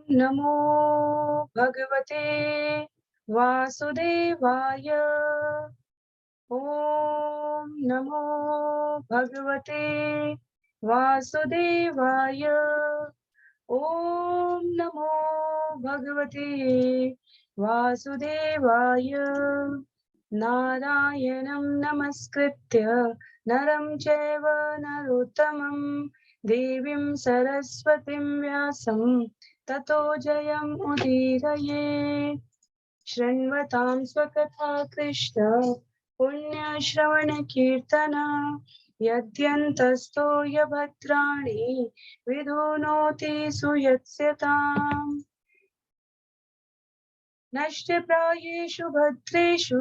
नमो भगवते वासुदेवाय। ओम नमो भगवते वासुदेवाय। ओम नमो भगवते वासुदेवाय। नारायणं नमस्कृत्य नरं चैव नरोत्तमं देवीं सरस्वतीं व्यासं ततो जयम् उदीरयेत्। शृण्वतां स्वकथा कृष्ण पुण्यश्रवणकीर्तन यद्यन्तस्तो यभद्राणि विधुनोति सुयत्स्यताम्। नष्टप्रायेषु भद्रेषु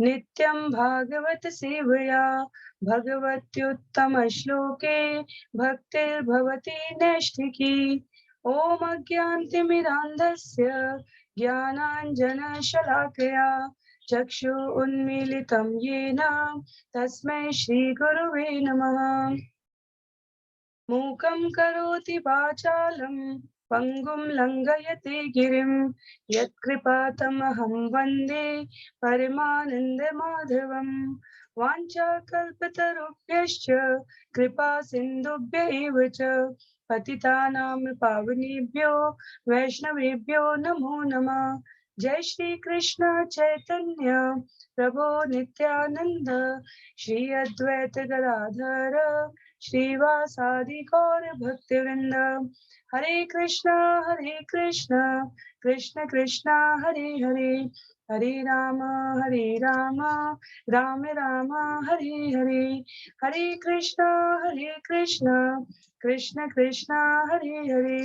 नित्यं भागवत सेवया भगवत्युत्तमश्लोके भक्तिर्भवति नैष्ठिकी। ॐ अज्ञानतिमिरान्धस्य ज्ञानाञ्जनशलाकया चक्षु उन्मीलितं येन तस्मै श्रीगुरुवे नमः। मूकं करोति वाचालं पंगुं लंघयते गिरिं यत्कृपातमहं वन्दे परमानन्दमाधवम्। वाञ्छाकल्पतरुभ्यश्च कृपा सिन्धुभ्य एव च पतितानां पावनेभ्यो वैष्णवेभ्यो नमो नमः। जय श्री कृष्ण चैतन्य प्रभो नित्यानंद श्री अद्वैत गदाधर श्रीवासादि गौर भक्तवृंद। हरे कृष्ण कृष्ण कृष्ण हरे हरे, हरे राम राम राम हरे हरे। हरे कृष्ण कृष्ण कृष्ण हरे हरे,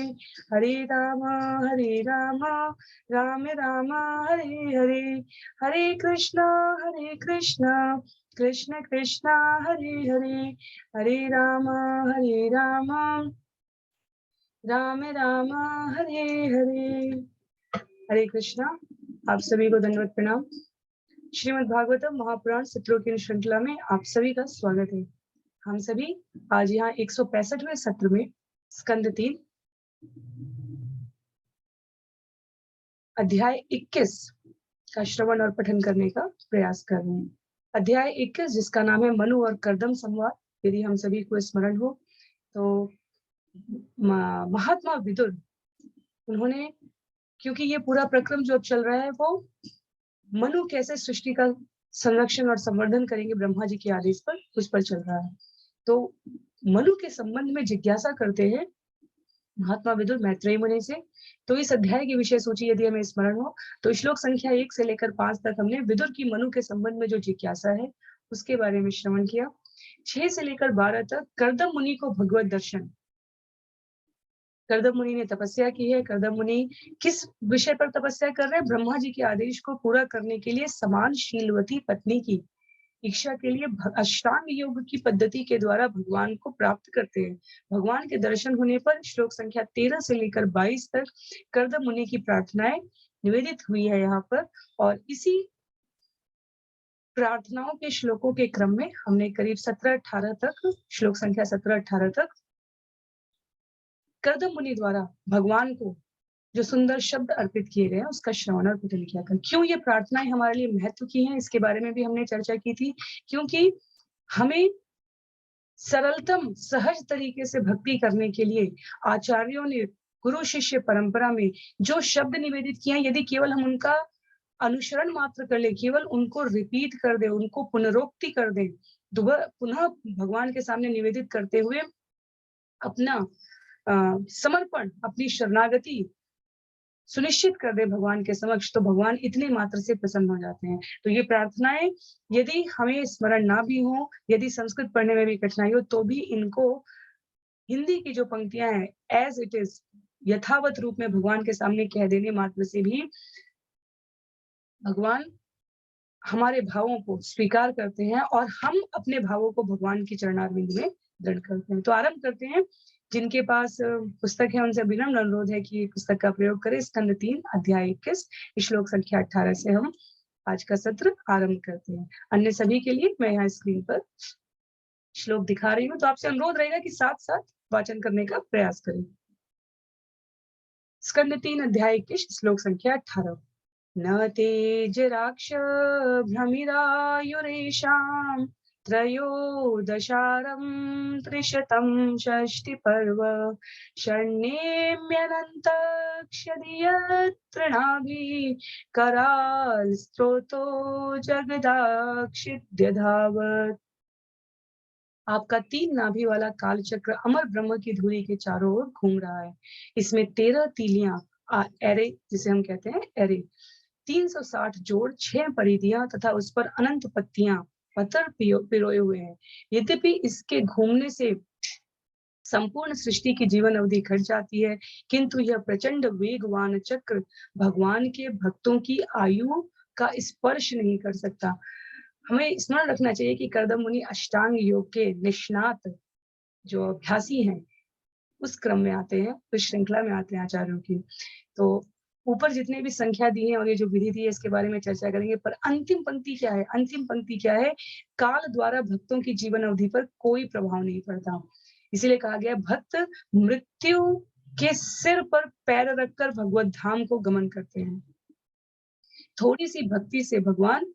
हरे राम राम राम हरे हरे। हरे कृष्ण कृष्ण कृष्ण हरे हरे, हरे राम राम राम हरे हरे। हरे कृष्णा। आप सभी को दंडवत प्रणाम। श्रीमद् भागवतम महापुराण सत्रों की श्रृंखला में आप सभी का स्वागत है। हम सभी आज यहाँ 165वें सत्र में स्कंद 3 अध्याय 21 का श्रवण और पठन करने का प्रयास कर रहे हैं। अध्याय 21 जिसका नाम है मनु और कर्दम संवाद। यदि हम सभी को स्मरण हो तो महात्मा विदुर उन्होंने, क्योंकि ये पूरा प्रक्रम जो चल रहा है वो मनु कैसे सृष्टि का संरक्षण और संवर्धन करेंगे ब्रह्मा जी के आदेश पर, उस पर चल रहा है। तो मनु के संबंध में जिज्ञासा करते हैं महात्मा विदुर मैत्रेयी मुनि से। तो इस अध्याय की विषय सूची यदि हमें स्मरण हो तो श्लोक संख्या 1 से लेकर 5 तक हमने विदुर की मनु के संबंध में जो जिज्ञासा है उसके बारे में श्रवण किया। 6 से लेकर 12 तक कर्दम मुनि को भगवत दर्शन, कर्दम मुनि ने तपस्या की है। कर्दम मुनि किस विषय पर तपस्या कर रहे हैं? ब्रह्मा जी के आदेश को पूरा करने के लिए समान शीलवती पत्नी की इच्छा के लिए अष्टांग योग की पद्धति के द्वारा भगवान को प्राप्त करते हैं। भगवान के दर्शन होने पर श्लोक संख्या 13 से लेकर 22 तक कर्दम मुनि की प्रार्थनाएं निवेदित हुई है यहाँ पर। और इसी प्रार्थनाओं के श्लोकों के क्रम में हमने करीब 17-18 तक, श्लोक संख्या 17-18 तक कर्दम मुनि द्वारा भगवान को जो सुंदर शब्द अर्पित किए गए हैं उसका श्रवण और पठन किया था। क्यों ये प्रार्थनाएं हमारे लिए महत्व की हैं इसके बारे में भी हमने चर्चा की थी। क्योंकि हमें सरलतम सहज तरीके से भक्ति करने के लिए आचार्यों ने गुरु शिष्य परंपरा में जो शब्द निवेदित किए हैं, यदि केवल हम उनका अनुसरण मात्र कर ले, केवल उनको रिपीट कर दे, उनको पुनरोक्ति कर दे, पुनः भगवान के सामने निवेदित करते हुए अपना समर्पण, अपनी शरणागति सुनिश्चित कर दे भगवान के समक्ष, तो भगवान इतने मात्र से प्रसन्न हो जाते हैं। तो ये प्रार्थनाएं यदि हमें स्मरण ना भी हो, यदि संस्कृत पढ़ने में भी कठिनाई हो, तो भी इनको हिंदी की जो पंक्तियां हैं एज इट इज यथावत रूप में भगवान के सामने कह देने मात्र से भी भगवान हमारे भावों को स्वीकार करते हैं और हम अपने भावों को भगवान की चरणारविंद में दृढ़ करते हैं। तो आरंभ करते हैं। जिनके पास पुस्तक है उनसे विनम्र अनुरोध है कि पुस्तक का प्रयोग करें। स्कंद 3 अध्याय 21 श्लोक संख्या 18 से हम आज का सत्र आरंभ करते हैं। अन्य सभी के लिए मैं यहाँ स्क्रीन पर श्लोक दिखा रही हूँ, तो आपसे अनुरोध रहेगा कि साथ साथ वाचन करने का प्रयास करें। स्कंद 3 अध्याय 21 श्लोक संख्या 18। न तेजराक्ष भ्रमिरायुरेषां त्रयोदशारं त्रिशतं षष्टिपर्व षण्णेम्यनन्तक्षदीयतृणाभिः कराल स्त्रोतो जगदाक्षिद्यधावत्। आपका 3 नाभि वाला काल चक्र अमर ब्रह्म की धुरी के चारों ओर घूम रहा है। इसमें 13 तीलियां एरे जिसे हम कहते हैं एरे, 360 जोड़, 6 परिधियां तथा उस पर अनंत पत्तियां पत्थर पिरोए हुए हैं। यद्यपि इसके घूमने से संपूर्ण सृष्टि की जीवन अवधि घट जाती है, किंतु यह प्रचंड वेगवान चक्र भगवान के भक्तों की आयु का स्पर्श नहीं कर सकता। हमें स्मरण रखना चाहिए कि कर्दम मुनि अष्टांग योग के निष्णात जो अभ्यासी हैं, उस क्रम में आते हैं, उस श्रृंखला में आते हैं आचार्यों की। तो ऊपर जितने भी संख्या दी है और ये जो विधि दी है इसके बारे में चर्चा करेंगे, पर अंतिम पंक्ति क्या है? अंतिम पंक्ति क्या है? काल द्वारा भक्तों की जीवन अवधि पर कोई प्रभाव नहीं पड़ता। इसीलिए कहा गया भक्त मृत्यु के सिर पर पैर रखकर भगवत धाम को गमन करते हैं। थोड़ी सी भक्ति से भगवान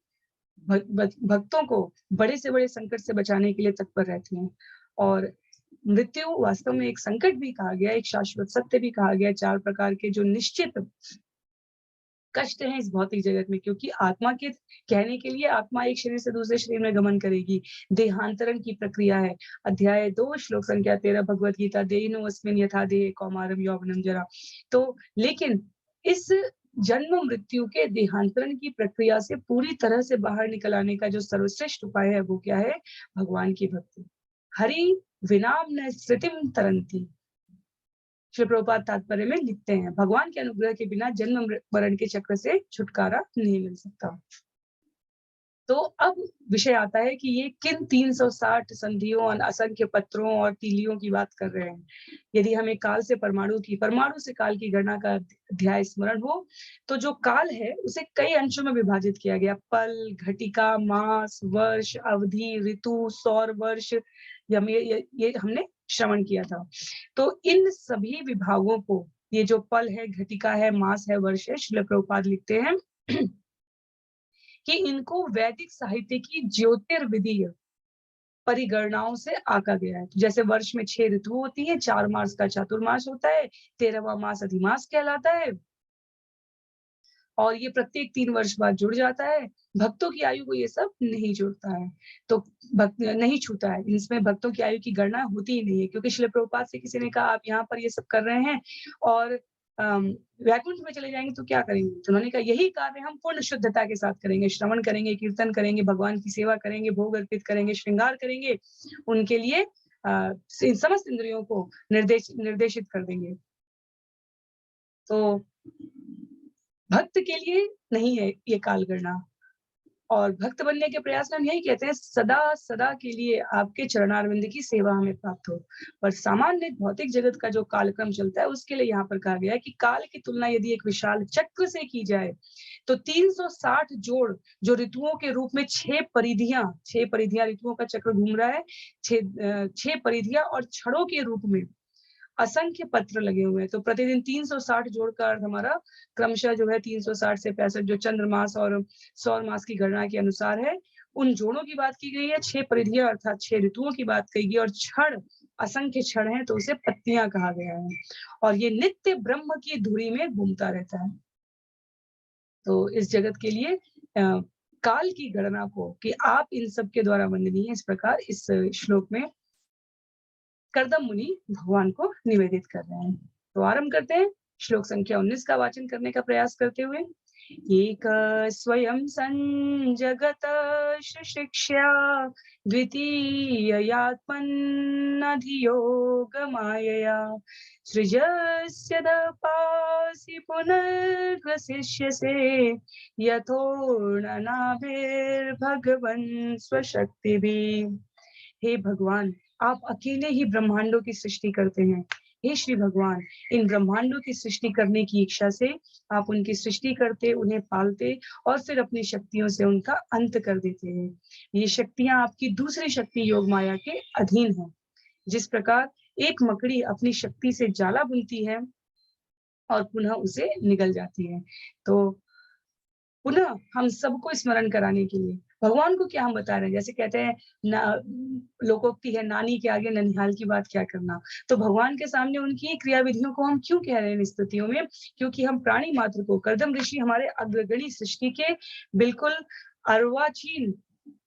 भक्तों को बड़े से बड़े संकट से बचाने के लिए तत्पर रहते हैं। और मृत्यु वास्तव में एक संकट भी कहा गया, एक शाश्वत सत्य भी कहा गया। 4 प्रकार के जो निश्चित कष्ट हैं इस भौतिक जगत में, क्योंकि आत्मा के कहने के लिए आत्मा एक शरीर से दूसरे शरीर में गमन करेगी, देहांतरण की प्रक्रिया है। अध्याय 2 श्लोक संख्या 13 भगवत गीता, देहिनो अस्मिन् यथा देहे कौमारम यौवनम जरा। तो लेकिन इस जन्म मृत्यु के देहांतरण की प्रक्रिया से पूरी तरह से बाहर निकल आने का जो सर्वश्रेष्ठ उपाय है वो क्या है? भगवान की भक्ति। हरि विनाम स्मृतिम तरंती। श्री प्रभुपाद तात्पर्य में लिखते हैं, भगवान के अनुग्रह के बिना जन्म मरण के चक्र से छुटकारा नहीं मिल सकता। तो अब विषय आता है कि ये किन 360 संधियों और असंख्य पत्रों और तीलियों की बात कर रहे हैं। यदि हमें काल से परमाणु से काल की गणना का अध्याय स्मरण हो, तो जो काल है उसे कई अंशों में विभाजित किया गया। पल, घटिका, मास, वर्ष, अवधि, ऋतु, सौर वर्ष, ये हमने श्रवण किया था। तो इन सभी विभागों को, ये जो पल है, घटिका है, मास है, वर्ष है, श्रील प्रभुपाद लिखते हैं कि इनको वैदिक साहित्य की ज्योतिर्विदीय परिगणनाओं से आका गया है। जैसे वर्ष में 6 ऋतु होती है, 4 मास का चातुर्मास होता है, 13वां मास अधिमास कहलाता है और ये प्रत्येक 3 वर्ष बाद जुड़ जाता है। भक्तों की आयु को ये सब नहीं जुड़ता है, तो भक्त नहीं छूता है। इसमें भक्तों की आयु की गणना होती ही नहीं है, क्योंकि श्रील प्रभुपाद से किसी ने कहा आप यहाँ पर ये सब कर रहे हैं और वैकुंठ में चले जाएंगे तो क्या करेंगे? तो उन्होंने कहा यही कार्य हम पूर्ण शुद्धता के साथ करेंगे, श्रवण करेंगे, कीर्तन करेंगे, भगवान की सेवा करेंगे, भोग अर्पित करेंगे, श्रृंगार करेंगे, उनके लिए इन समस्त इंद्रियों को निर्देशित कर देंगे। तो भक्त के लिए नहीं है ये काल गणना, और भक्त बनने के प्रयास में हम यही कहते हैं सदा सदा के लिए आपके चरणारविंद की सेवा हमें प्राप्त हो। पर सामान्य भौतिक जगत का जो कालक्रम चलता है उसके लिए यहाँ पर कहा गया है कि काल की तुलना यदि एक विशाल चक्र से की जाए तो 360 जोड़ जो ऋतुओं के रूप में 6 परिधियां ऋतुओं का चक्र घूम रहा है, 6 परिधियां और छड़ों के रूप में असंख्य पत्र लगे हुए हैं। तो प्रतिदिन 360 जोड़ का अर्थ हमारा क्रमशः जो है 360 से 65 जो चंद्रमास और सौर मास की गणना के अनुसार है, उन जोड़ों की बात की गई है। 6 परिधियां अर्थात 6 ऋतुओं की बात कही गई और छड़ असंख्य छड़ हैं तो उसे पत्तियां कहा गया है और ये नित्य ब्रह्म की धुरी में घूमता रहता है। तो इस जगत के लिए काल की गणना को कि आप इन सब के द्वारा वंदनीय है, इस प्रकार इस श्लोक में कर्दम मुनि भगवान को निवेदित कर रहे हैं। तो आरंभ करते हैं श्लोक संख्या 19 का वाचन करने का प्रयास करते हुए। एक स्वयं संजगत शिक्षा द्वितीयात्मन्नधियोगमायया सृजस्य दपासि पुनर्ग्रसिष्यसे यथोर्णनाभिर्भगवन् स्वशक्तिभिः। हे भगवान, आप अकेले ही ब्रह्मांडों की सृष्टि करते हैं। हे श्री भगवान, इन ब्रह्मांडों की सृष्टि करने की इच्छा से आप उनकी सृष्टि करते, उन्हें पालते और फिर अपनी शक्तियों से उनका अंत कर देते हैं। ये शक्तियां आपकी दूसरी शक्ति योग माया के अधीन हैं। जिस प्रकार एक मकड़ी अपनी शक्ति से जाला बुनती है और पुनः उसे निगल जाती है। तो पुनः हम सबको स्मरण कराने के लिए भगवान को क्या हम बता रहे हैं, जैसे कहते हैं ना, लोकोक्ति है, नानी के आगे ननिहाल की बात क्या करना। तो भगवान के सामने उनकी क्रियाविधियों को हम क्यों कह रहे हैं इन स्थितियों में? क्योंकि हम प्राणी मात्र को, कर्दम ऋषि हमारे अग्रगणी सृष्टि के बिल्कुल अर्वाचीन,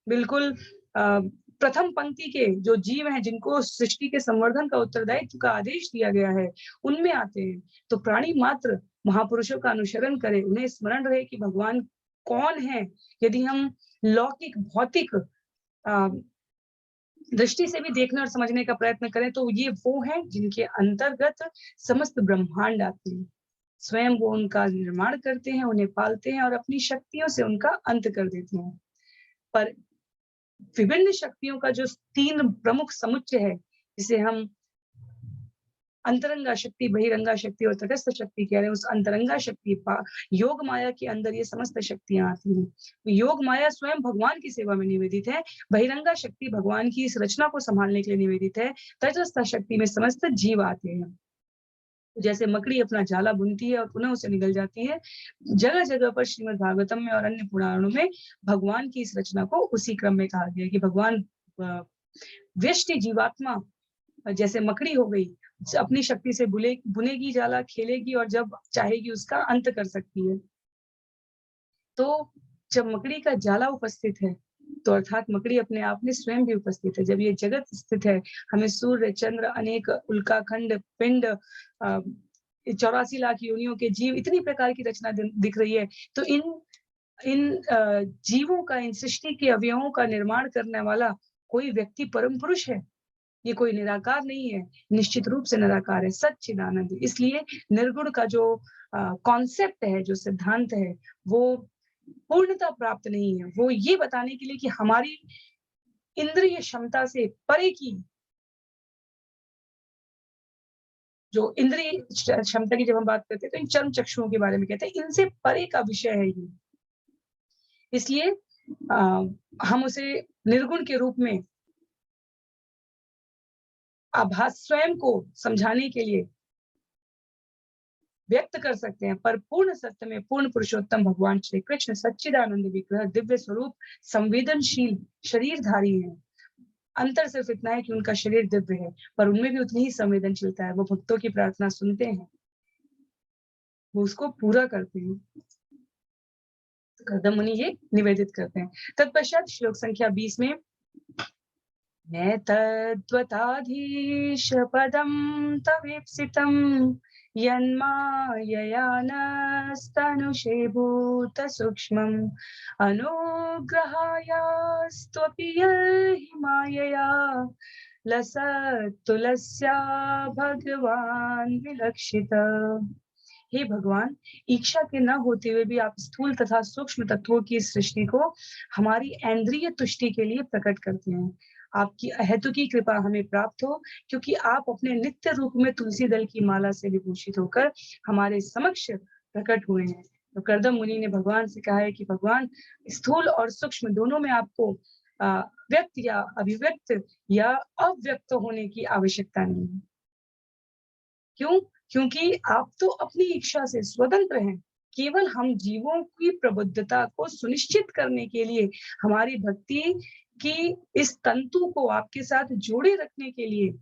बिल्कुल प्रथम पंक्ति के जो जीव हैं, जिनको सृष्टि के संवर्धन का उत्तरदायित्व का आदेश दिया गया है, उनमें आते हैं। तो प्राणी मात्र महापुरुषों का अनुसरण करें, उन्हें स्मरण रहे कि भगवान कौन है। यदि हम लौकिक भौतिक दृष्टि से भी देखने और समझने का प्रयत्न करें, तो ये वो हैं जिनके अंतर्गत समस्त ब्रह्मांड आते हैं। स्वयं वो उनका निर्माण करते हैं, उन्हें पालते हैं और अपनी शक्तियों से उनका अंत कर देते हैं। पर विभिन्न शक्तियों का जो 3 प्रमुख समुच्चय है, जिसे हम अंतरंगा शक्ति, बहिरंगा शक्ति और तटस्थ शक्ति कह रहे हैं, उस अंतरंगा शक्ति योग माया के अंदर ये समस्त शक्तियां आती हैं। योग माया स्वयं भगवान की सेवा में निवेदित है, बहिरंगा शक्ति भगवान की इस रचना को संभालने के लिए निवेदित है, तटस्थ शक्ति में समस्त जीव आते हैं। जैसे मकड़ी अपना जाला बुनती है और पुनः उसे निगल जाती है, जगह जगह पर श्रीमद् भागवतम में और अन्य पुराणों में भगवान की इस रचना को उसी क्रम में कहा गया है कि भगवान व्यष्टि जीवात्मा जैसे मकड़ी हो गई, अपनी शक्ति से बुनेगी जाला, खेलेगी और जब चाहेगी उसका अंत कर सकती है। तो जब मकड़ी का जाला उपस्थित है, तो अर्थात मकड़ी अपने आप में स्वयं भी उपस्थित है। जब ये जगत स्थित है, हमें सूर्य, चंद्र, अनेक उल्काखंड, पिंड, 84 लाख योनियों के जीव, इतनी प्रकार की रचना दिख रही है। तो इन जीवों का, इन सृष्टि के अवयवों का निर्माण करने वाला कोई व्यक्ति परम पुरुष है। ये कोई निराकार नहीं है, निश्चित रूप से निराकार है, सच्चिदानंद। इसलिए निर्गुण का जो कॉन्सेप्ट है, जो सिद्धांत है, वो पूर्णता प्राप्त नहीं है। वो ये बताने के लिए कि हमारी इंद्रिय क्षमता से परे की, जो इंद्रिय क्षमता की जब हम बात करते हैं तो इन चर्म चक्षुओं के बारे में कहते हैं, इनसे परे का विषय है ये। इसलिए हम उसे निर्गुण के रूप में आभास स्वयं को समझाने के लिए व्यक्त कर सकते हैं, पर पूर्ण सत्य में पूर्ण पुरुषोत्तम भगवान श्री कृष्ण सच्चिदानंद विग्रह दिव्य स्वरूप संवेदनशील शरीरधारी हैं। अंतर सिर्फ इतना है कि उनका शरीर दिव्य है, पर उनमें भी उतनी ही संवेदनशीलता है। वो भक्तों की प्रार्थना सुनते हैं, वो उसको पूरा करते हैं। कर्दम मुनि ये निवेदित करते हैं। तत्पश्चात श्लोक संख्या 20 में तद्वताधीश पदं तवीप्सितं यन्मायया नस्तनुषे भूतसूक्ष्मम् अनुग्रहायास्त्वपि यहि मायया लसत्तुलस्या भगवान् विलक्षितः। हे भगवान, इच्छा के न होते हुए भी आप स्थूल तथा सूक्ष्म तत्वों की सृष्टि को हमारी इंद्रिय तुष्टि के लिए प्रकट करते हैं। आपकी अहेतुकी कृपा हमें प्राप्त हो, क्योंकि आप अपने नित्य रूप में तुलसी दल की माला से विभूषित होकर हमारे समक्ष प्रकट हुए हैं। तो कर्दम मुनि ने भगवान से कहा है कि भगवान, स्थूल और सूक्ष्म दोनों में आपको व्यक्त या अभिव्यक्त या अव्यक्त होने की आवश्यकता नहीं है। क्यों? क्योंकि आप तो अपनी इच्छा से स्वतंत्र हैं। केवल हम जीवों की प्रबुद्धता को सुनिश्चित करने के लिए, हमारी भक्ति की इस तंतु को आपके साथ जोड़े रखने के लिए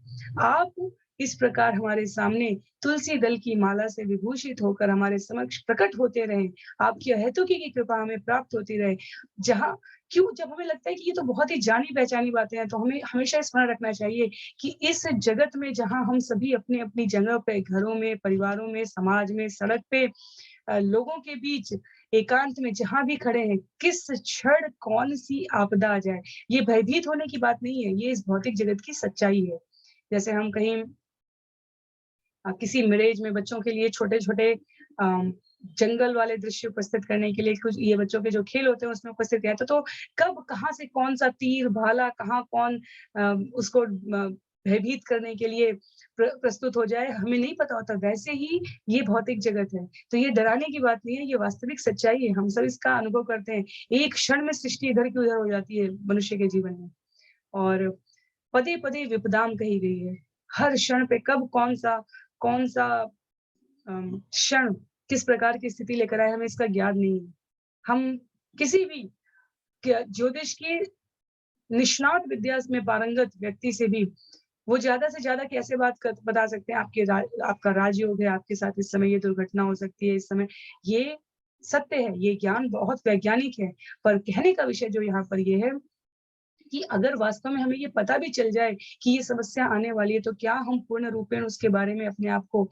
आप इस प्रकार हमारे सामने तुलसी दल की माला से विभूषित होकर हमारे समक्ष प्रकट होते रहे। आपकी अहेतुकी की कृपा हमें प्राप्त होती रहे। जब हमें लगता है कि ये तो बहुत ही जानी पहचानी बातें हैं, तो हमें हमेशा स्मरण रखना चाहिए कि इस जगत में जहाँ हम सभी अपनी अपनी जगह पे, घरों में, परिवारों में, समाज में, सड़क पे, लोगों के बीच एकांत में जहाँ भी खड़े हैं, किस क्षण कौन सी आपदा आ जाए, ये भयभीत होने की बात नहीं है। ये इस भौतिक जगत की सच्चाई है। जैसे हम कहीं किसी मैरेज में बच्चों के लिए छोटे-छोटे जंगल वाले दृश्य उपस्थित करने के लिए कुछ ये बच्चों के जो खेल होते हैं उसमें उपस्थित किया तो कब कहाँ से कौन सा तीर भाला कहाँ कौन उसको भयभीत करने के लिए प्रस्तुत हो जाए, हमें नहीं पता होता। वैसे ही ये भौतिक जगत है, तो ये डराने की बात नहीं है, ये वास्तविक सच्चाई है। हम सब इसका अनुभव करते हैं। एक क्षण में सृष्टि इधर की उधर हो जाती है मनुष्य के जीवन में, और पदे-पदे विपदाम कही गई है। हर क्षण पे कब कौन सा क्षण किस प्रकार की स्थिति लेकर आए, हमें इसका ज्ञान नहीं है। हम किसी भी ज्योतिष की निष्णात विद्या में पारंगत व्यक्ति से भी वो ज़्यादा से ज़्यादा कैसे बता सकते हैं आपका राजयोग है, आपके साथ इस समय ये दुर्घटना हो सकती है, इस समय ये सत्य है, ये ज्ञान बहुत वैज्ञानिक है। पर कहने का विषय जो यहाँ पर ये है कि अगर वास्तव में हमें ये पता भी चल जाए कि ये समस्या आने वाली है, तो क्या हम पूर्ण रूपेण उसके बारे में अपने आप को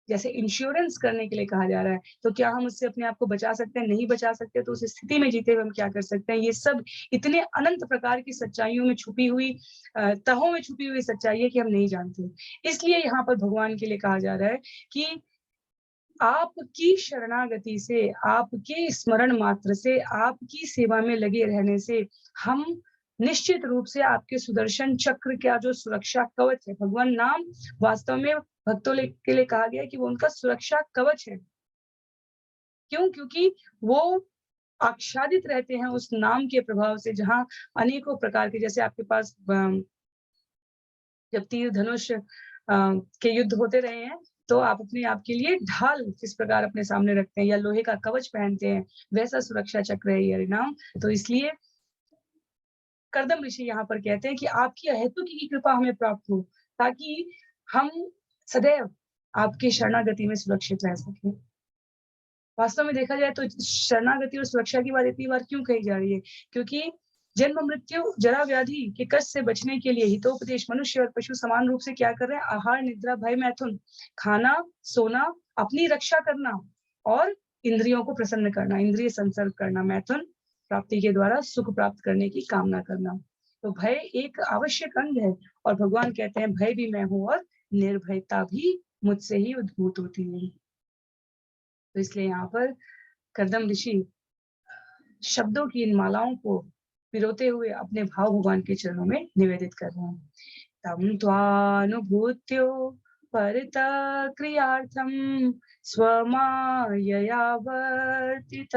जैसे इंश्योरेंस करने के लिए कहा जा रहा है, तो क्या हम उससे अपने आप को बचा सकते हैं? नहीं बचा सकते, तो उस स्थिति में जीते हुए हम क्या कर सकते हैं? ये सब इतने अनंत प्रकार की सच्चाइयों में छुपी हुई तहों में छुपी हुई सच्चाई है कि हम नहीं जानते। इसलिए यहाँ पर भगवान के लिए कहा जा रहा है कि आपकी शरणागति से, आपके स्मरण मात्र से, आपकी सेवा में लगे रहने से हम निश्चित रूप से आपके सुदर्शन चक्र का जो सुरक्षा कवच है, भगवान नाम वास्तव में भक्तों के लिए कहा गया है कि वो उनका सुरक्षा कवच है। क्यों? क्योंकि वो आच्छादित रहते हैं उस नाम के प्रभाव से, जहाँ अनेकों प्रकार के, जैसे आपके पास जब तीर धनुष के युद्ध होते रहे हैं, तो आप अपने आप के लिए ढाल किस प्रकार अपने सामने रखते हैं या लोहे का कवच पहनते हैं, वैसा सुरक्षा चक्र है ये हरिनाम। तो इसलिए कर्दम ऋषि यहाँ पर कहते हैं कि आपकी अहेतुकी की कृपा हमें प्राप्त हो, ताकि हम सदैव आपकी शरणागति में सुरक्षित रह सकें। वास्तव में देखा जाए तो शरणागति और सुरक्षा की बात इतनी बार क्यों कही जा रही है? क्योंकि जन्म, मृत्यु, जरा व्याधि के कष्ट से बचने के लिए हितोपदेश मनुष्य और पशु समान रूप से क्या कर रहे हैं? आहार, निद्रा, भय, मैथुन, खाना, सोना, अपनी रक्षा करना और इंद्रियों को प्रसन्न करना, इंद्रिय संसर्ग करना, मैथुन प्राप्ति के द्वारा सुख प्राप्त करने की कामना करना। तो भय एक आवश्यक अंग है और भगवान कहते हैं भय भी मैं हूँ और निर्भयता भी मुझसे ही उद्भूत होती है। तो इसलिए यहाँ पर कर्दम ऋषि शब्दों की इन मालाओं को पिरोते हुए अपने भाव भगवान के चरणों में निवेदित कर रहे हैं। तं त्वानुभूत्यो परितक्रियार्थं स्वमायया वर्तितलोकतन्त्रं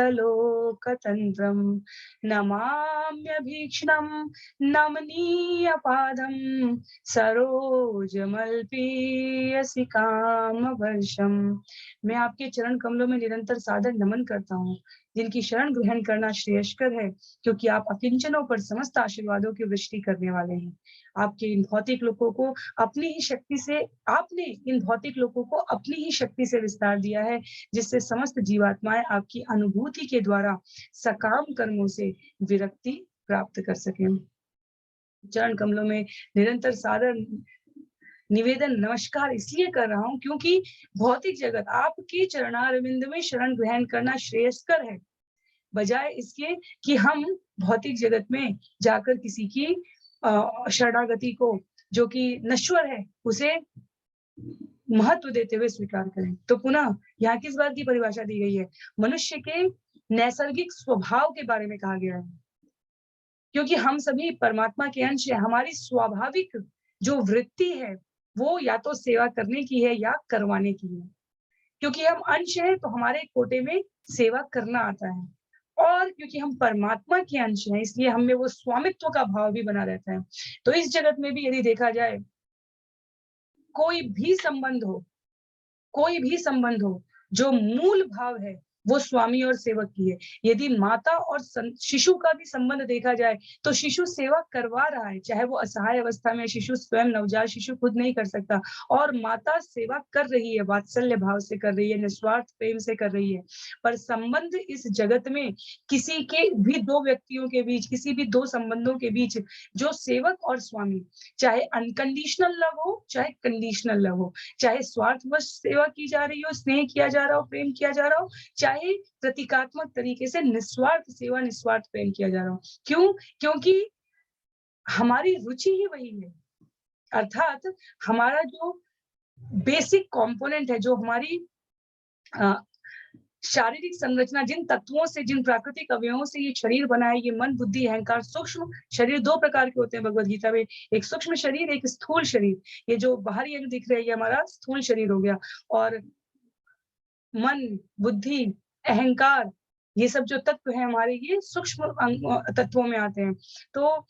नमाम्यभीक्ष्णं नमनीयपादं सरोजमल्पीयसि कामवर्षं। मैं आपके चरण कमलों में निरंतर सादर नमन करता हूँ, जिनकी शरण ग्रहण करना श्रेयस्कर है, क्योंकि आप अकिंचनों पर समस्त आशीर्वादों की वृष्टि करने वाले हैं। आपके इन भौतिक लोकों को अपनी ही शक्ति से आपने इन भौतिक लोकों को अपनी ही शक्ति से विस्तार दिया है, जिससे समस्त जीवात्माएं आपकी अनुभूति के द्वारा सकाम कर्मों से विरक्ति प्राप्त कर सकें। चरण कमलों में निरंतर सादर निवेदन नमस्कार इसलिए कर रहा हूं क्योंकि भौतिक जगत आपके चरणारविंद में शरण ग्रहण करना श्रेयस्कर है, बजाय इसके कि हम भौतिक जगत में जाकर किसी की शरणागति को, जो कि नश्वर है, उसे महत्व देते हुए स्वीकार करें। तो पुनः यहाँ किस बात की परिभाषा दी गई है? मनुष्य के नैसर्गिक स्वभाव के बारे में कहा गया है, क्योंकि हम सभी परमात्मा के अंश हैं। हमारी स्वाभाविक जो वृत्ति है वो या तो सेवा करने की है या करवाने की है। क्योंकि हम अंश हैं तो हमारे कोटे में सेवा करना आता है, और क्योंकि हम परमात्मा के अंश हैं इसलिए हम में वो स्वामित्व का भाव भी बना रहता है। तो इस जगत में भी यदि देखा जाए कोई भी संबंध हो, जो मूल भाव है वो स्वामी और सेवक की है। यदि माता और शिशु का भी संबंध देखा जाए तो शिशु सेवा करवा रहा है, चाहे वो असहाय अवस्था में शिशु स्वयं, नवजात शिशु खुद नहीं कर सकता, और माता सेवा कर रही है, वात्सल्य भाव से कर रही है, निस्वार्थ प्रेम से कर रही है। पर संबंध इस जगत में किसी के भी दो व्यक्तियों के बीच, किसी भी दो संबंधों के बीच, जो सेवक और स्वामी, चाहे अनकंडीशनल लव हो चाहे कंडीशनल लव हो, चाहे स्वार्थवश सेवा की जा रही हो, स्नेह किया जा रहा हो, प्रेम किया जा रहा हो, चाहे प्रतीकात्मक तरीके से निस्वार्थ सेवा, निस्वार्थ प्रेम किया जा रहा हो। क्यों? क्योंकि हमारी रुचि ही वही है। अर्थात हमारा जो बेसिक कंपोनेंट है, जो हमारी शारीरिक संरचना, जिन तत्वों से, जिन प्राकृतिक अवयवों से ये शरीर बना है, ये मन, बुद्धि, अहंकार, सूक्ष्म शरीर दो प्रकार के होते हैं भगवद गीता में, एक सूक्ष्म शरीर, एक स्थूल शरीर। ये जो बाहरी अंग दिख रहे हैं ये हमारा स्थूल शरीर हो गया, और मन, बुद्धि, अहंकार, ये सब जो तत्व हैं हमारे, ये सूक्ष्म तत्वों में आते हैं। तो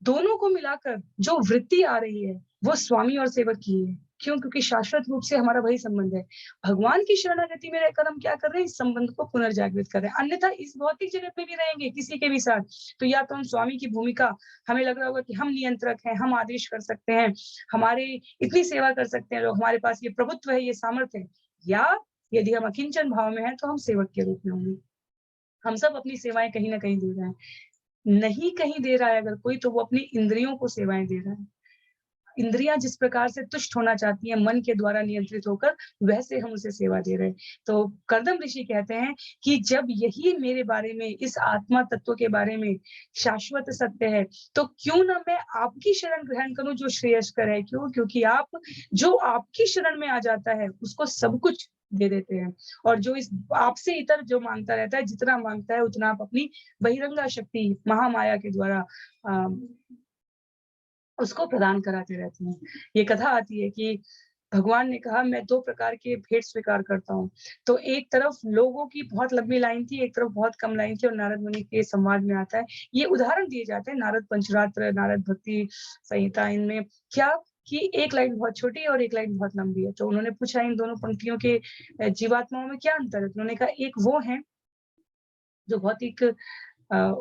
दोनों को मिलाकर जो वृत्ति आ रही है वो स्वामी और सेवक की है। क्यों? क्योंकि शाश्वत रूप से हमारा वही संबंध है। भगवान की शरणागति में रहकर हम क्या कर रहे हैं? इस संबंध को पुनर्जागृत कर रहे हैं। अन्यथा इस भौतिक जगत में भी रहेंगे किसी के भी साथ, तो या तो हम स्वामी की भूमिका, हमें लग रहा होगा कि हम नियंत्रक हैं, हम आदेश कर सकते हैं, हमारी इतनी सेवा कर सकते हैं लोग, हमारे पास ये प्रभुत्व है, ये सामर्थ्य है। या यदि हम अकिंचन भाव में हैं, तो हम सेवक के रूप में होंगे। हम सब अपनी सेवाएँ कहीं न कहीं दे रहे हैं। नहीं कहीं दे रहा है अगर कोई, तो वो अपनी इंद्रियों को सेवाएँ दे रहा है। इंद्रियाँ जिस प्रकार से तुष्ट होना चाहती हैं मन के द्वारा नियंत्रित होकर, वैसे हम उसे सेवा दे रहे हैं। तो कर्दम ऋषि कहते हैं कि जब यही मेरे बारे में, इस आत्मा तत्व के बारे में शाश्वत सत्य है, तो क्यों ना मैं आपकी शरण ग्रहण करूँ जो श्रेयस्कर है। क्यों? क्योंकि आप, जो आपकी शरण में आ जाता है, उसको सब कुछ दे देते हैं। और जो इस आपसे इतर जो माँगता रहता है, जितना माँगता है उतना आप अपनी बहिरंगा शक्ति महामाया के द्वारा अ उसको प्रदान कराते रहते हैं। ये कथा आती है कि भगवान ने कहा, मैं 2 प्रकार के भेंट स्वीकार करता हूँ। तो एक तरफ लोगों की बहुत लंबी लाइन थी, एक तरफ बहुत कम लाइन थी और नारद मुनि के संवाद में आता है। ये उदाहरण दिए जाते हैं नारद पंचरात्र, नारद भक्ति संहिता, इनमें क्या कि एक लाइन बहुत छोटी है और एक लाइन बहुत लंबी है। तो उन्होंने पूछा इन दोनों पंक्तियों के जीवात्माओं में क्या अंतर है? तो उन्होंने कहा एक वो है जो भौतिक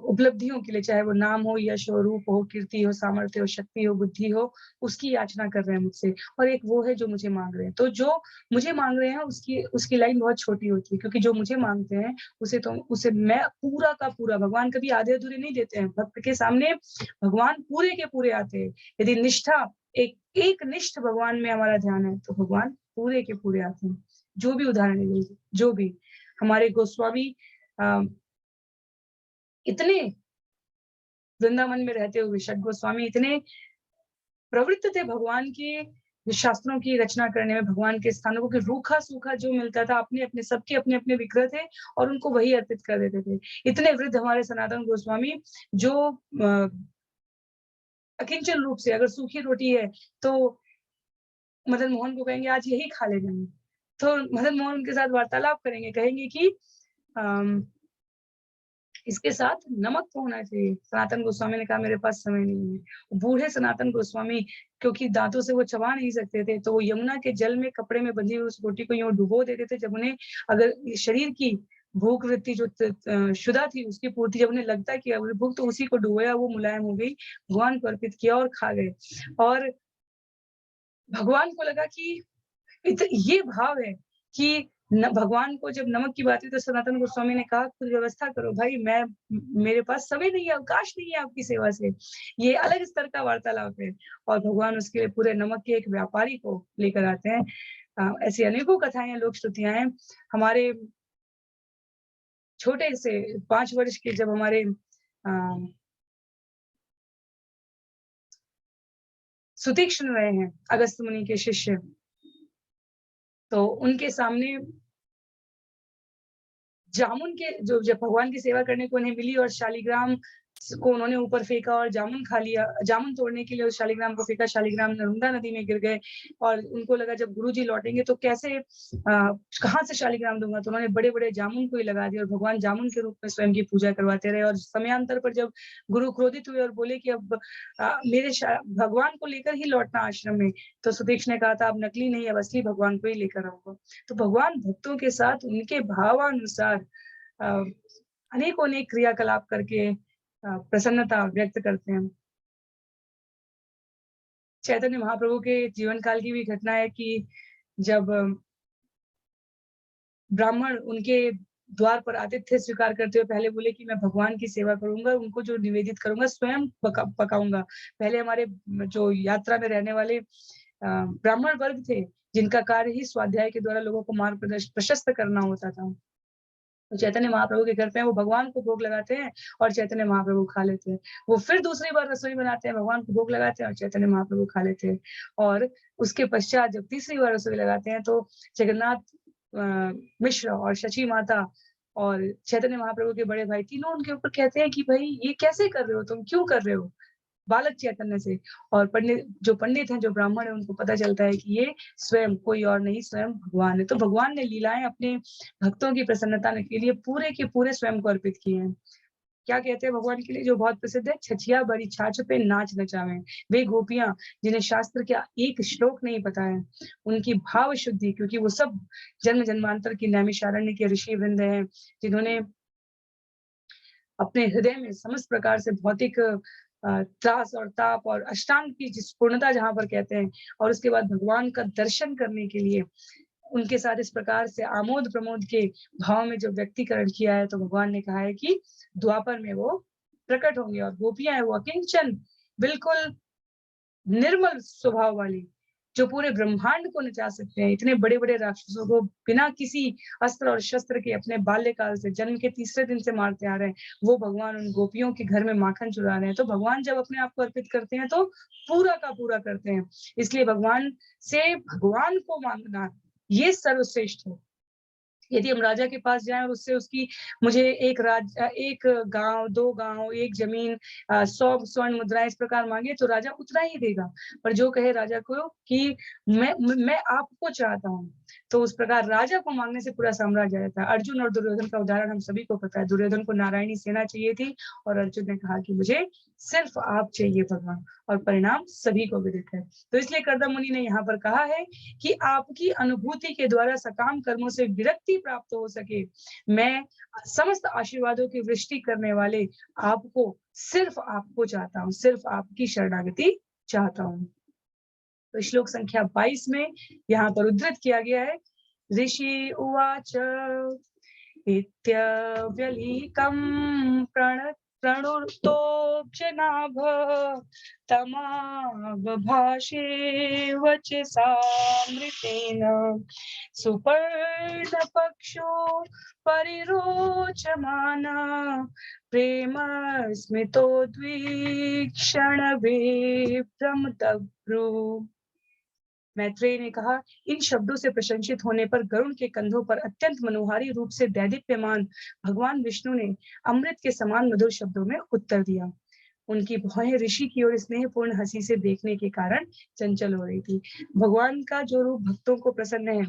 उपलब्धियों के लिए, चाहे वो नाम हो, यश हो, रूप हो, कीर्ति हो, सामर्थ्य हो, शक्ति हो, बुद्धि हो, उसकी याचना कर रहे हैं मुझसे। और एक वो है जो मुझे माँग रहे हैं। तो जो मुझे माँग रहे हैं उसकी उसकी लाइन बहुत छोटी होती है, क्योंकि जो मुझे माँगते हैं उसे मैं पूरा का पूरा, भगवान कभी आधे-अधूरे नहीं देते हैं। भक्त के सामने भगवान पूरे के पूरे आते हैं। यदि निष्ठा, एक निष्ठ भगवान में हमारा ध्यान है, तो भगवान पूरे के पूरे आते हैं। जो भी उदाहरण ले लीजिए, जो भी। हमारे गोस्वामी अ, इतने वृंदावन में रहते हुए षट गोस्वामी इतने प्रवृत्त थे भगवान के शास्त्रों की रचना करने में, भगवान के स्थानों को, कि रूखा-सूखा जो मिलता था, अपने-अपने, सबके अपने-अपने विग्रह थे और उनको वही अर्पित कर देते थे। इतने वृद्ध हमारे सनातन गोस्वामी जो अकिंचन रूप से, अगर सूखी रोटी है, तो मदन मोहन को कहेंगे आज यही खा लेना है। तो मदन मोहन उनके साथ वार्तालाप करेंगे, कहेंगे कि अम इसके साथ नमक तो होना चाहिए। सनातन गोस्वामी ने कहा मेरे पास समय नहीं है। बूढ़े सनातन गोस्वामी, क्योंकि दाँतों से वो चबा नहीं सकते थे, तो वो यमुना के जल में कपड़े में बंधी हुई उस रोटी को यूँ डुबो देते थे। जब उन्हें, अगर शरीर की भूख वृत्ति जो क्षुधा थी उसकी पूर्ति, जब उन्हें लगता है कि अब भूख, तो उसी को डुबोया, वो मुलायम हो गई, भगवान को अर्पित किया और खा गए। और भगवान को लगा कि ये भाव है कि न, भगवान को जब नमक की बात हुई तो सनातन गोस्वामी ने कहा कुछ व्यवस्था करो भाई, मेरे पास समय नहीं है, अवकाश नहीं है आपकी सेवा से। ये अलग स्तर का वार्तालाप है। और भगवान उसके लिए पूरे नमक के एक व्यापारी को लेकर आते हैं। ऐसी अनेकों कथाएँ हैं, लोक श्रुतियाँ हैं। हमारे छोटे से 5 वर्ष के जब हमारे अ, सुतीक्ष्ण रहे हैं, अगस्त्य मुनि के शिष्य, तो उनके सामने जामुन के, जो जब भगवान की सेवा करने को उन्हें मिली और शालिग्राम को उन्होंने ऊपर फेंका और जामुन खा लिया। जामुन तोड़ने के लिए उस शालिग्राम को फेंका, शालिग्राम नर्मदा नदी में गिर गए और उनको लगा जब गुरुजी लौटेंगे तो कैसे कहाँ से शालिग्राम दूँगा? तो उन्होंने बड़े-बड़े जामुन को ही लगा दिया और भगवान जामुन के रूप में स्वयं की पूजा करवाते रहे। और समयांतर पर जब गुरु क्रोधित हुए और बोले कि अब मेरे भगवान को लेकर ही लौटना आश्रम में, तो सुदीक्ष ने कहा था अब नकली नहीं, अब असली भगवान को ही लेकर आऊँगा। तो भगवान भक्तों के साथ उनके भावानुसार अ, अनेक-अनेक क्रियाकलाप करके प्रसन्नता व्यक्त करते हैं। चैतन्य महाप्रभु के जीवन काल की भी घटना है कि जब ब्राह्मण उनके द्वार पर आतिथ्य स्वीकार करते हुए पहले बोले कि मैं भगवान की सेवा करूँगा, उनको जो निवेदित करूँगा स्वयं पकाऊँगा। पहले हमारे जो यात्रा में रहने वाले ब्राह्मण वर्ग थे, जिनका कार्य ही स्वाध्याय के द्वारा लोगों को मार्ग प्रशस्त करना होता था। तो चैतन्य महाप्रभु के घर पे हैं, वो भगवान को भोग लगाते हैं और चैतन्य महाप्रभु खा लेते हैं। वो फिर दूसरी बार रसोई बनाते हैं, भगवान को भोग लगाते हैं और चैतन्य महाप्रभु खा लेते हैं। और उसके पश्चात जब तीसरी बार रसोई लगाते हैं तो जगन्नाथ मिश्र और शची माता और चैतन्य महाप्रभु के बड़े भाई तीनों उनके ऊपर कहते हैं कि भई ये कैसे कर रहे हो तुम? क्यों कर रहे हो? बालक चैतन्य से। और पंडित हैं, जो ब्राह्मण हैं, उनको पता चलता है कि ये स्वयं कोई और नहीं, स्वयं भगवान है। तो भगवान ने लीलाएँ अपने भक्तों की प्रसन्नता के लिए पूरे के पूरे स्वयं को अर्पित किए हैं। क्या कहते हैं भगवान के लिए जो बहुत प्रसिद्ध है, छछिया बड़ी छाछ पे नाच नचावे। वे गोपियां जिन्हें शास्त्र का एक श्लोक नहीं पता है, उनकी भाव शुद्धि, क्योंकि वो सब जन्म जन्मांतर की नैमिषारण्य के ऋषि वृंद हैं, जिन्होंने अपने हृदय में समस्त प्रकार से भौतिक त्रास और ताप और अष्टांग की जिस पूर्णता जहां पर कहते हैं, और उसके बाद भगवान का दर्शन करने के लिए उनके साथ इस प्रकार से आमोद प्रमोद के भाव में जो व्यक्तिकरण किया है, तो भगवान ने कहा है कि द्वापर में वो प्रकट होंगे। और गोपियां है वो अकिंचन, बिल्कुल निर्मल स्वभाव वाली, जो पूरे ब्रह्मांड को नचा सकते हैं। इतने बड़े बड़े राक्षसों को बिना किसी अस्त्र और शस्त्र के अपने बाल्यकाल से, जन्म के तीसरे दिन से मारते आ रहे हैं, वो भगवान उन गोपियों के घर में माखन चुरा रहे हैं। तो भगवान जब अपने आप को अर्पित करते हैं तो पूरा का पूरा करते हैं। इसलिए भगवान से भगवान को मांगना ये सर्वश्रेष्ठ है। यदि हम राजा के पास जाएं और उससे उसकी मुझे एक गांव, 2 गांव, 1 जमीन, 100 स्वर्ण मुद्राएं इस प्रकार मांगे, तो राजा उतना ही देगा। पर जो कहे राजा को कि मैं आपको चाहता हूँ, तो उस प्रकार राजा को मांगने से पूरा साम्राज्य आ जाता है। अर्जुन और दुर्योधन का उदाहरण हम सभी को पता है। दुर्योधन को नारायणी सेना चाहिए थी और अर्जुन ने कहा कि मुझे सिर्फ आप चाहिए भगवान, और परिणाम सभी को विदित है। तो इसलिए कर्दम मुनि ने यहाँ पर कहा है कि आपकी अनुभूति के द्वारा सकाम कर्मों से विरक्ति प्राप्त हो सके, मैं समस्त आशीर्वादों की वृष्टि करने वाले आपको, सिर्फ आपको चाहता हूँ, सिर्फ आपकी शरणागति चाहता हूँ। तो श्लोक संख्या 22 में यहाँ पर उद्धृत किया गया है, ऋषि उवाच इत्यव्यलीकं प्रणुर्तोऽब्जनाभ तमावभाषे वचसामृतेन सुपर्णपक्षो परिरोचमान प्रेम स्मितोद्वीक्षण विभ्रमतब्रू। मैत्रेय ने कहा, इन शब्दों से प्रशंसित होने पर गरुड़ के कंधों पर अत्यंत मनोहारी रूप से दैदीप्यमान भगवान विष्णु ने अमृत के समान मधुर शब्दों में उत्तर दिया। उनकी भौहें ऋषि की ओर स्नेहपूर्ण हंसी से देखने के कारण चंचल हो रही थी। भगवान का जो रूप भक्तों को प्रसन्न है,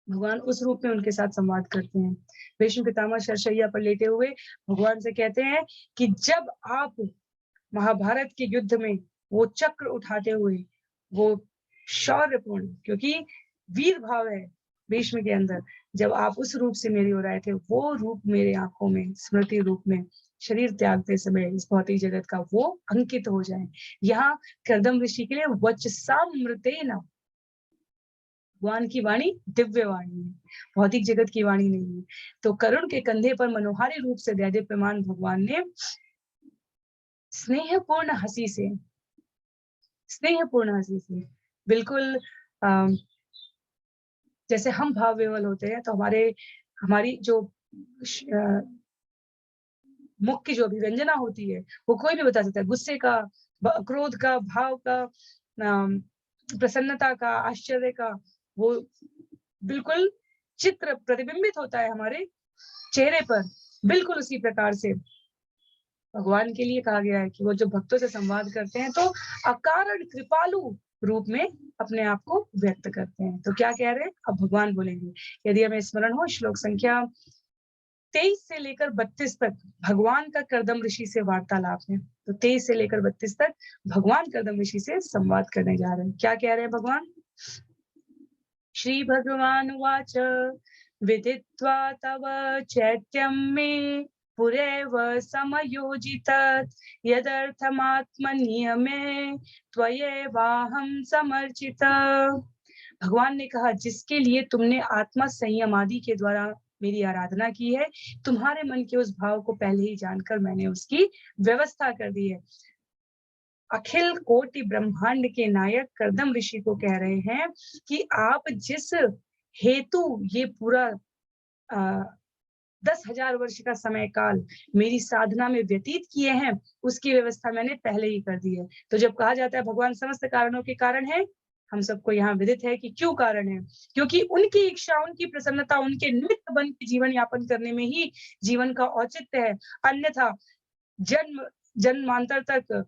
भगवान उस रूप में उनके साथ संवाद करते हैं। भीष्म पितामह शरशैया पर लेटे हुए भगवान से कहते हैं कि जब आप महाभारत के युद्ध में वो चक्र उठाते हुए, वो शौर्यपूर्ण, क्योंकि वीर भाव है भीष्म के अंदर, जब आप उस रूप से मेरी ओर आए थे, वो रूप मेरे आंखों में स्मृति रूप में शरीर त्यागते समय इस भौतिक जगत का वो अंकित हो जाए। यहाँ कर्दम ऋषि के लिए वचसामृतेन, भगवान की वाणी दिव्य वाणी है, भौतिक जगत की वाणी नहीं है। तो करुण के कंधे पर मनोहारी रूप से दैदीप्यमान भगवान ने स्नेहपूर्ण हंसी से बिल्कुल जैसे हम भाव विवल होते हैं, तो हमारी जो मुख की जो अभिव्यंजना होती है, वो कोई भी बता सकता है। गुस्से का, क्रोध का, भाव का, प्रसन्नता का, आश्चर्य का, वो बिल्कुल चित्र प्रतिबिंबित होता है हमारे चेहरे पर। बिल्कुल उसी प्रकार से भगवान के लिए कहा गया है कि वो जो भक्तों से संवाद करते हैं, तो अकारण कृपालु रूप में अपने आप को व्यक्त करते हैं। तो क्या कह रहे हैं, अब भगवान बोलेंगे। यदि हमें स्मरण हो, श्लोक संख्या 23 से लेकर 32 तक भगवान का कर्दम ऋषि से वार्तालाप है। तो 23 से लेकर 32 तक भगवान कर्दम ऋषि से संवाद करने जा रहे हैं। क्या कह रहे हैं भगवान? श्री भगवान उवाच विदित्वा तव चैत्यं मे पुरेव समयोजितत् यदर्थमात्मनियमे त्वयैवाहं समर्चिता। भगवान ने कहा, जिसके लिए तुमने आत्मा संयम आदि के द्वारा मेरी आराधना की है, तुम्हारे मन के उस भाव को पहले ही जानकर मैंने उसकी व्यवस्था कर दी है। अखिल कोटि ब्रह्मांड के नायक कर्दम ऋषि को कह रहे हैं कि आप जिस हेतु ये पूरा 10,000 वर्ष का समय काल मेरी साधना में व्यतीत किए हैं, उसकी व्यवस्था मैंने पहले ही कर दी है। तो जब कहा जाता है भगवान समस्त कारणों के कारण है, हम सबको यहाँ विदित है कि क्यों कारण है, क्योंकि उनकी इच्छा, उनकी प्रसन्नता, उनके निमित्त बन के जीवन यापन करने में ही जीवन का औचित्य है। अन्यथा जन्मांतर तक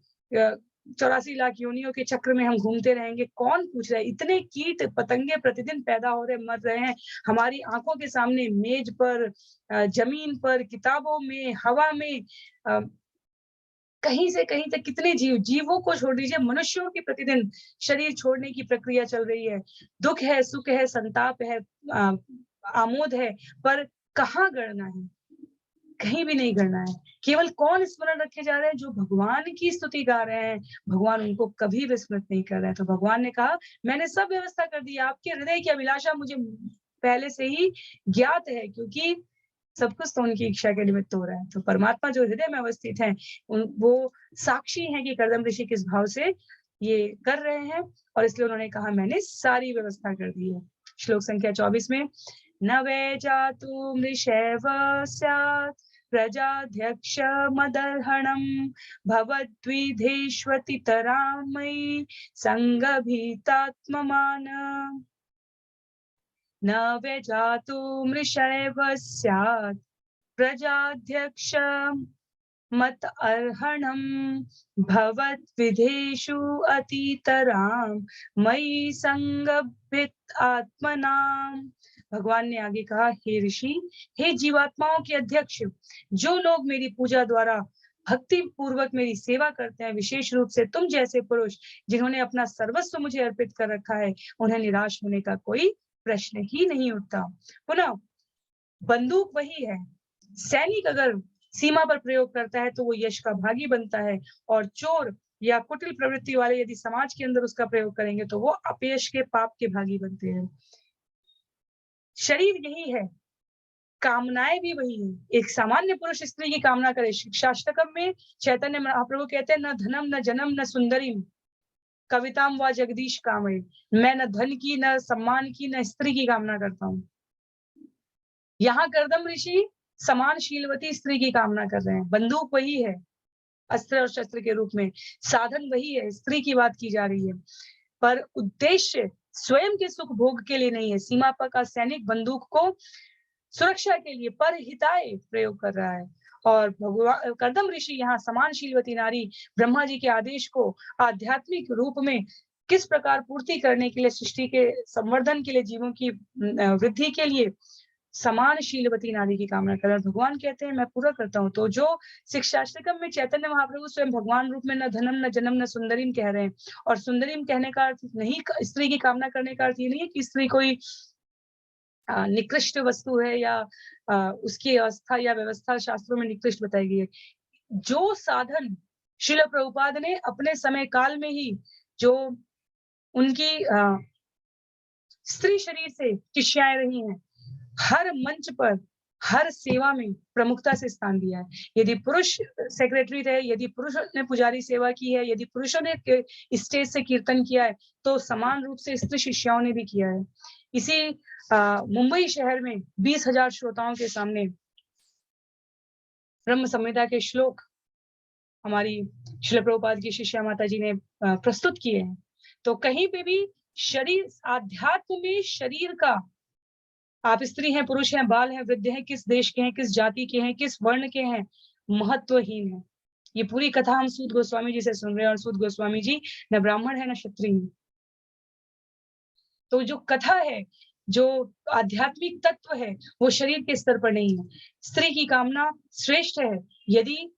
84 लाख योनियों के चक्र में हम घूमते रहेंगे, कौन पूछ रहा है? इतने कीट पतंगे प्रतिदिन पैदा हो रहे, मर रहे हैं हमारी आंखों के सामने, मेज पर, जमीन पर, किताबों में, हवा में, कहीं से कहीं तक कितने जीवों को छोड़ दीजिए, मनुष्यों की प्रतिदिन शरीर छोड़ने की प्रक्रिया चल रही है। दुख है, सुख है, संताप है, आमोद है, पर कहाँ गणना है? कहीं भी नहीं करना है। केवल कौन स्मरण रखे जा रहे हैं? जो भगवान की स्तुति गा रहे हैं, भगवान उनको कभी विस्मृत नहीं कर रहे हैं। तो भगवान ने कहा, मैंने सब व्यवस्था कर दी है, आपके हृदय की अभिलाषा मुझे पहले से ही ज्ञात है, क्योंकि सब कुछ तो उनकी इच्छा के निमित्त हो रहा है। तो परमात्मा जो हृदय में अवस्थित हैं, वो साक्षी हैं कि कर्दम ऋषि किस भाव से ये कर रहे हैं, और इसलिए उन्होंने कहा, मैंने सारी व्यवस्था कर दी है। श्लोक संख्या 24 में, न वै जातु मृषैव स्यात् प्रजाध्यक्षमदर्हणं भवद्विधेष्वतितरां मयि सङ्गभीतात्ममान। न व्यजातु मृषैव स्यात् प्रजाध्यक्षमत अर्हणं भवद्विधेषु अतितरां मयि संगभित आत्मनाम। भगवान ने आगे कहा, हे ऋषि, हे जीवात्माओं के अध्यक्ष, जो लोग मेरी पूजा द्वारा भक्ति पूर्वक मेरी सेवा करते हैं, विशेष रूप से तुम जैसे पुरुष जिन्होंने अपना सर्वस्व मुझे अर्पित कर रखा है, उन्हें निराश होने का कोई प्रश्न ही नहीं उठता। पुनः बंदूक वही है, सैनिक अगर सीमा पर प्रयोग करता है तो वो यश का भागी बनता है, और चोर या कुटिल प्रवृत्ति वाले यदि समाज के अंदर उसका प्रयोग करेंगे तो वो अपयश के, पाप के भागी बनते हैं। शरीर यही है, कामनाएं भी वही है। एक सामान्य पुरुष स्त्री की कामना करे, शिक्षाष्टकम में चैतन्य महाप्रभु कहते हैं, न धनम न जनम न सुंदरी कविताम व जगदीश कामय। मैं न धन की, न सम्मान की, न स्त्री की कामना करता हूँ। यहाँ कर्दम ऋषि समान शीलवती स्त्री की कामना कर रहे हैं। बंदूक वही है, अस्त्र और शस्त्र के रूप में, साधन वही है, स्त्री की बात की जा रही है, पर उद्देश्य स्वयं के सुख भोग के लिए नहीं है। सीमा पर का सैनिक बंदूक को सुरक्षा के लिए, पर हिताय प्रयोग कर रहा है, और भगवान कर्दम ऋषि यहाँ समान शीलवती नारी ब्रह्मा जी के आदेश को आध्यात्मिक रूप में किस प्रकार पूर्ति करने के लिए, सृष्टि के संवर्धन के लिए, जीवों की वृद्धि के लिए समान शीलवती नारी की कामना कर रहे हैं। भगवान कहते हैं, मैं पूरा करता हूँ। तो जो शिक्षाष्टकम में चैतन्य महाप्रभु स्वयं भगवान रूप में न धनम न जनम न सुंदरीम कह रहे हैं, और सुंदरीम कहने का अर्थ नहीं, स्त्री की कामना करने का अर्थ ये नहीं है कि स्त्री कोई निकृष्ट वस्तु है, या उसकी अवस्था या व्यवस्था शास्त्रों में निकृष्ट बताई गई है। जो साधन श्रील प्रभुपाद ने अपने समय काल में ही, जो उनकी स्त्री शरीर से शिष्याएं रही हैं, हर मंच पर, हर सेवा में प्रमुखता से स्थान दिया है। यदि पुरुष सेक्रेटरी रहे, यदि पुरुष ने पुजारी सेवा की है, यदि पुरुषों ने स्टेज से कीर्तन किया है, तो समान रूप से स्त्री शिष्याओं ने भी किया है। इसी मुंबई शहर में 20,000 श्रोताओं के सामने ब्रह्म संहिता के श्लोक हमारी श्रील प्रभुपाद की शिष्या माता जी ने प्रस्तुत किए हैं। तो कहीं पे भी शरीर, आध्यात्म में शरीर का, आप स्त्री हैं, पुरुष हैं, बाल हैं, वृद्ध हैं, किस देश के हैं, किस जाति के हैं, किस वर्ण के हैं, महत्वहीन है। ये पूरी कथा हम सूत गोस्वामी जी से सुन रहे हैं, और सूत गोस्वामी जी न ब्राह्मण है न क्षत्रिय है। तो जो कथा है, जो आध्यात्मिक तत्व है, वो शरीर के स्तर पर नहीं है। स्त्री की कामना श्रेष्ठ है यदि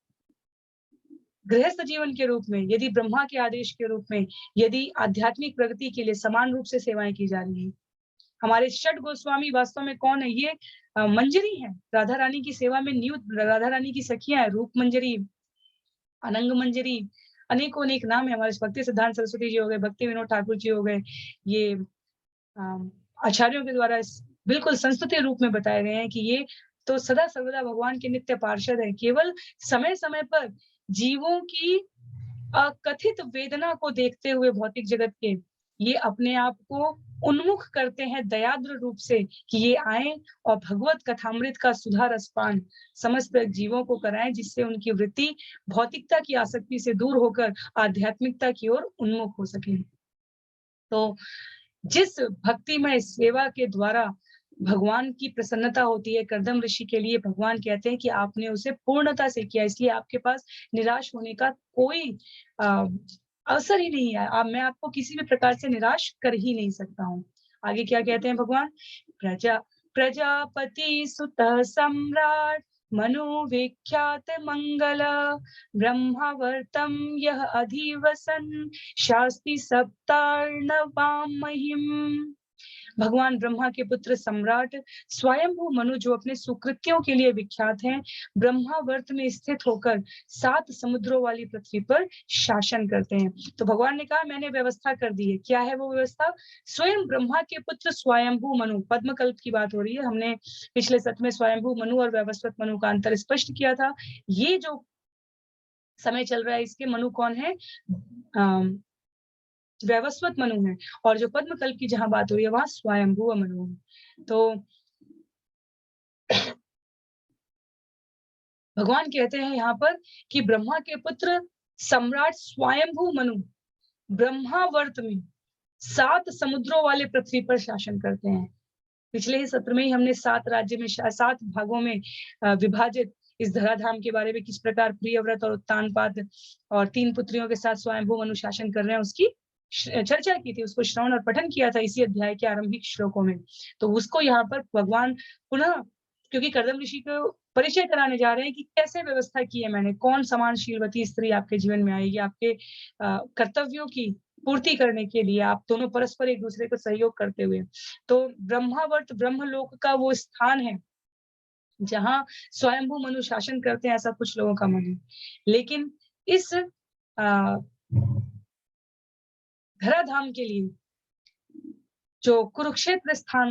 गृहस्थ जीवन के रूप में, यदि ब्रह्मा के आदेश के रूप में, यदि आध्यात्मिक प्रगति के लिए समान रूप से सेवाएं की जा रही है। हमारे षट गोस्वामी वास्तव में कौन है? ये मंजरी है, राधा रानी की सेवा में नियुक्त, राधा रानी की सखियां है, रूप मंजरी, अनंग मंजरी, अनेकों अनेक नाम है। हमारे भक्ति सिद्धांत सरस्वती जी हो गए, भक्ति विनोद ठाकुर जी हो गए, ये आचार्यों के द्वारा बिल्कुल संस्तुति रूप में बताए गए हैं कि ये तो सदा सर्वदा भगवान के नित्य पार्षद है। केवल समय समय पर जीवों की अकथित वेदना को देखते हुए भौतिक जगत के, ये अपने आप को उन्मुख करते हैं दयाद्र रूप से कि ये आए और भगवत कथामृत का सुधा रसपान समस्त जीवों को कराएं, जिससे उनकी वृत्ति भौतिकता की आसक्ति से दूर होकर आध्यात्मिकता की ओर उन्मुख हो सके। तो जिस भक्तिमय सेवा के द्वारा भगवान की प्रसन्नता होती है, कर्दम ऋषि के लिए भगवान कहते हैं कि आपने उसे पूर्णता से किया, इसलिए आपके पास निराश होने का कोई अवसर ही नहीं है। अब मैं आपको किसी भी प्रकार से निराश कर ही नहीं सकता हूँ। आगे क्या कहते हैं भगवान? प्रजा प्रजापति सुत सम्राट मनु विख्यात मंगल ब्रह्मावर्तम यह अधिवसन शास्ति सप्तार्णवाम महिम। भगवान ब्रह्मा के पुत्र सम्राट स्वयंभू मनु जो अपने सुकृत्यों के लिए विख्यात हैं, ब्रह्मावर्त में स्थित होकर 7 समुद्रों वाली पृथ्वी पर शासन करते हैं। तो भगवान ने कहा मैंने व्यवस्था कर दी है। क्या है वो व्यवस्था? स्वयं ब्रह्मा के पुत्र स्वयंभू मनु, पद्मकल्प की बात हो रही है। हमने पिछले सत्र में स्वयंभू मनु और वैवस्वत मनु का अंतर स्पष्ट किया था। ये जो समय चल रहा है इसके मनु कौन है? वैवस्वत मनु है, और जो पद्मकल्प की जहां बात हो रही है वहां स्वयंभू मनु है। तो भगवान कहते हैं यहाँ पर कि ब्रह्मा के पुत्र सम्राट स्वयंभू मनु ब्रह्मावर्त में 7 समुद्रों वाले पृथ्वी पर शासन करते हैं। पिछले ही सत्र में ही हमने 7 राज्य में 7 भागों में विभाजित इस धराधाम के बारे में किस प्रकार प्रियव्रत और उत्तानपाद और 3 पुत्रियों के साथ स्वयंभू मनु शासन कर रहे हैं उसकी चर्चा की थी, उसको श्रवण और पठन किया था इसी अध्याय के आरंभिक श्लोकों में। तो उसको यहाँ पर भगवान पुनः, क्योंकि कर्दम ऋषि को परिचय कराने जा रहे हैं कि कैसे व्यवस्था की है मैंने, कौन समानशीलवती स्त्री आपके जीवन में आएगी, आपके कर्तव्यों की पूर्ति करने के लिए, आप दोनों परस्पर एक दूसरे को सहयोग करते हुए। तो ब्रह्मावर्त ब्रह्मलोक का वो स्थान है जहां स्वयंभू मनु शासन करते हैं, ऐसा कुछ लोगों का मन है। लेकिन इस धराधाम के लिए जो कुरुक्षेत्र स्थान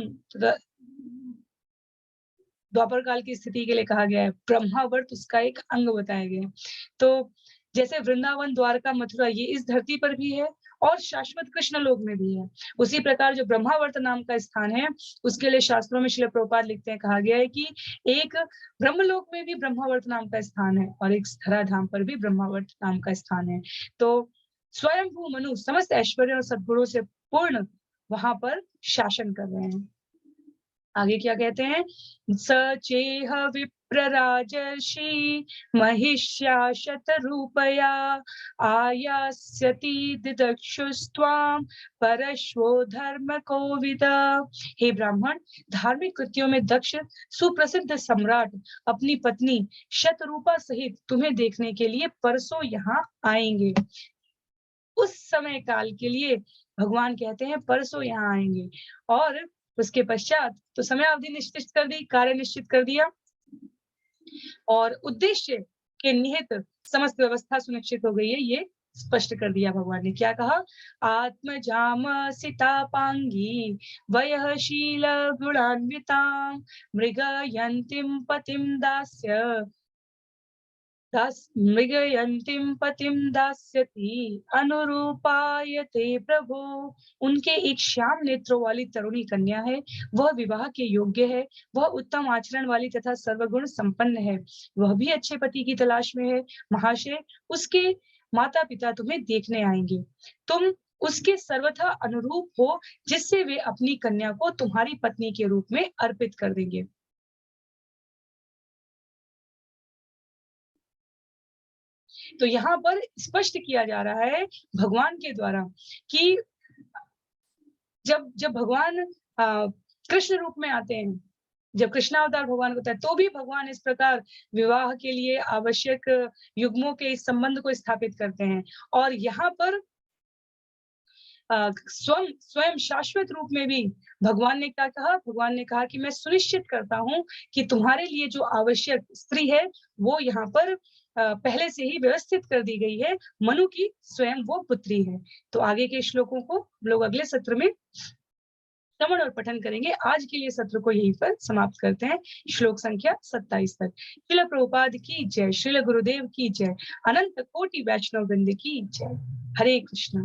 द्वापर काल की स्थिति के लिए कहा गया है, ब्रह्मावर्त उसका एक अंग बताया गया है। तो जैसे वृंदावन, द्वारका, मथुरा ये इस धरती पर भी है और शाश्वत कृष्ण लोक में भी है, उसी प्रकार जो ब्रह्मावर्त नाम का स्थान है उसके लिए शास्त्रों में श्रील प्रभुपाद लिखते हैं, कहा गया है कि एक ब्रह्मलोक में भी ब्रह्मावर्त नाम का स्थान है और एक धराधाम पर भी ब्रह्मावर्त नाम का स्थान है। तो स्वयंभू मनु समस्त ऐश्वर्य और सद्गुणों से पूर्ण वहां पर शासन कर रहे हैं। आगे क्या कहते हैं? सचेह विप्रराजर्षि महिष्याशत रूपया आयास्यति दिदक्षुस्त्वाम परश्वो धर्म कोविद। हे ब्राह्मण, धार्मिक कृत्यों में दक्ष सुप्रसिद्ध सम्राट अपनी पत्नी शतरूपा सहित तुम्हें देखने के लिए परसों यहाँ आएंगे। उस समय काल के लिए भगवान कहते हैं परसों यहाँ आएंगे, और उसके पश्चात तो समय अवधि निश्चित कर दी, कार्य निश्चित कर दिया और उद्देश्य के निहित समस्त व्यवस्था सुनिश्चित हो गई है, ये स्पष्ट कर दिया भगवान ने। क्या कहा? आत्मजाम सितापांगी वयशील गुणान्वितां मृगयन्तीं पतिं मृगयन्तीं पतिं दास्यति अनुरूपायते प्रभु। उनके एक श्याम नेत्रों वाली तरुणी कन्या है, वह विवाह के योग्य है, वह उत्तम आचरण वाली तथा सर्वगुण संपन्न है, वह भी अच्छे पति की तलाश में है। महाशय, उसके माता पिता तुम्हें देखने आएंगे, तुम उसके सर्वथा अनुरूप हो, जिससे वे अपनी कन्या को तुम्हारी पत्नी के रूप में अर्पित कर देंगे। तो यहाँ पर स्पष्ट किया जा रहा है भगवान के द्वारा कि जब भगवान कृष्ण रूप में आते हैं, जब कृष्णावतार भगवान होता है, तो भी भगवान इस प्रकार विवाह के लिए आवश्यक युग्मों के इस संबंध को स्थापित करते हैं। और यहाँ पर स्वयं शाश्वत रूप में भी भगवान ने क्या कहा? भगवान ने कहा कि मैं सुनिश्चित करता हूं कि तुम्हारे लिए जो आवश्यक स्त्री है वो यहाँ पर पहले से ही व्यवस्थित कर दी गई है, मनु की स्वयं वो पुत्री है। तो आगे के श्लोकों को लोग अगले सत्र में श्रवण और पठन करेंगे। आज के लिए सत्र को यहीं पर समाप्त करते हैं, श्लोक संख्या 27 तक। श्रील प्रभुपाद की जय, श्रील गुरुदेव की जय, अनंत कोटि वैष्णव वृंद की जय। हरे कृष्ण।